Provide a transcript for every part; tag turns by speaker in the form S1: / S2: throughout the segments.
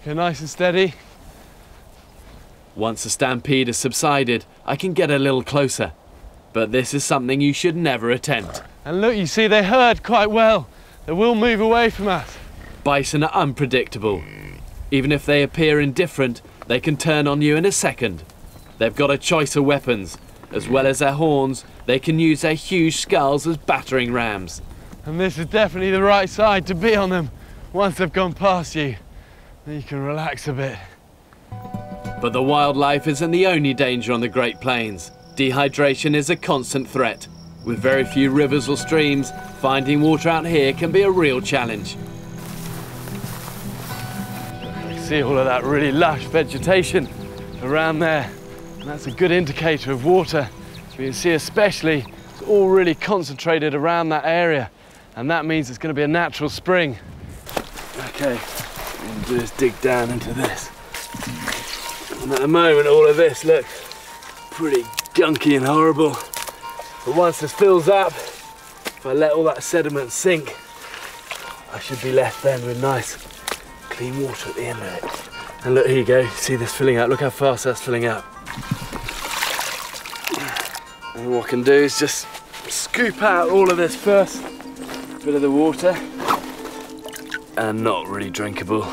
S1: Go nice and steady.
S2: Once the stampede has subsided, I can get a little closer. But this is something you should never attempt.
S1: And look, you see, they herd quite well. They will move away from us.
S2: Bison are unpredictable. Even if they appear indifferent, they can turn on you in a second. They've got a choice of weapons. As well as their horns, they can use their huge skulls as battering rams.
S1: And this is definitely the right side to be on them. Once they've gone past you, then you can relax a bit.
S2: But the wildlife isn't the only danger on the Great Plains. Dehydration is a constant threat. With very few rivers or streams, finding water out here can be a real challenge.
S1: You see all of that really lush vegetation around there. And that's a good indicator of water. But you can see especially it's all really concentrated around that area. And that means it's going to be a natural spring. Okay, what I'm going to do is dig down into this. And at the moment all of this looks pretty gunky and horrible. But once this fills up, if I let all that sediment sink, I should be left then with nice clean water at the end of it. And look, here you go, see this filling up, look how fast that's filling up. And what I can do is just scoop out all of this first bit of the water, and not really drinkable,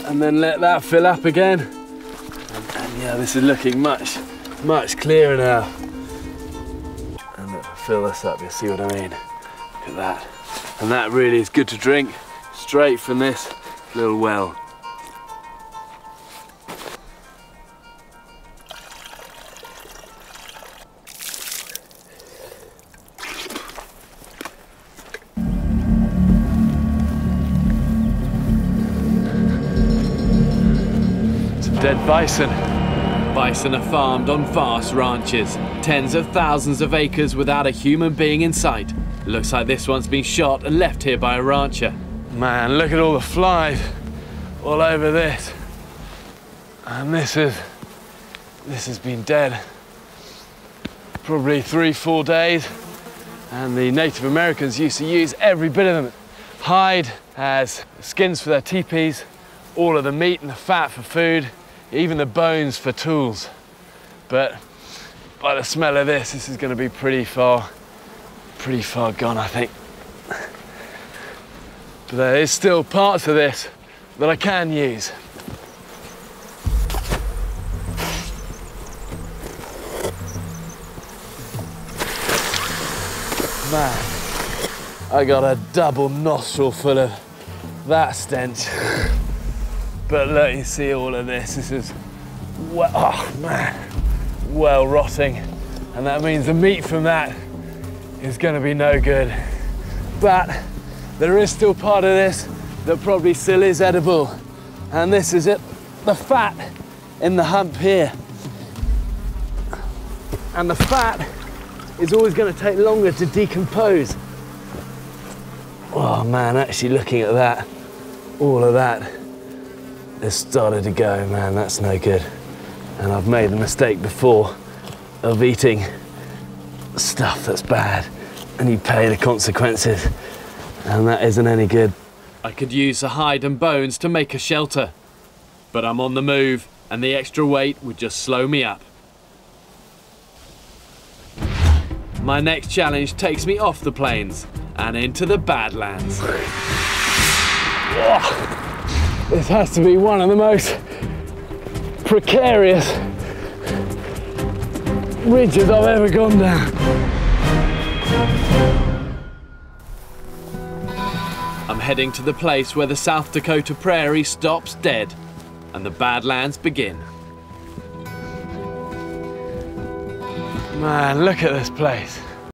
S1: and then let that fill up again. And yeah, this is looking much clearer now. And if I fill this up, you'll see what I mean. Look at that. And that really is good to drink straight from this little well. Dead bison.
S2: Bison are farmed on vast ranches, tens of thousands of acres without a human being in sight. Looks like this one's been shot and left here by a rancher.
S1: Man, look at all the flies all over this. And this has been dead probably 3-4 days. And the Native Americans used to use every bit of them. Hide as skins for their teepees, all of the meat and the fat for food, even the bones for tools. But by the smell of this is going to be pretty far gone, I think. But there is still parts of this that I can use. Man, I got a double nostril full of that stench. But look, you see all of this. This is, oh man, well rotting. And that means the meat from that is going to be no good. But there is still part of this that probably still is edible. And this is it, the fat in the hump here. And the fat is always going to take longer to decompose. Oh man, actually looking at that, all of that has started to go, man, that's no good. And I've made the mistake before of eating stuff that's bad, and you pay the consequences, and that isn't any good.
S2: I could use the hide and bones to make a shelter, but I'm on the move, and the extra weight would just slow me up. My next challenge takes me off the plains and into the Badlands.
S1: Oh. This has to be one of the most precarious ridges I've ever gone down.
S2: I'm heading to the place where the South Dakota prairie stops dead and the Badlands begin.
S1: Man, look at this place.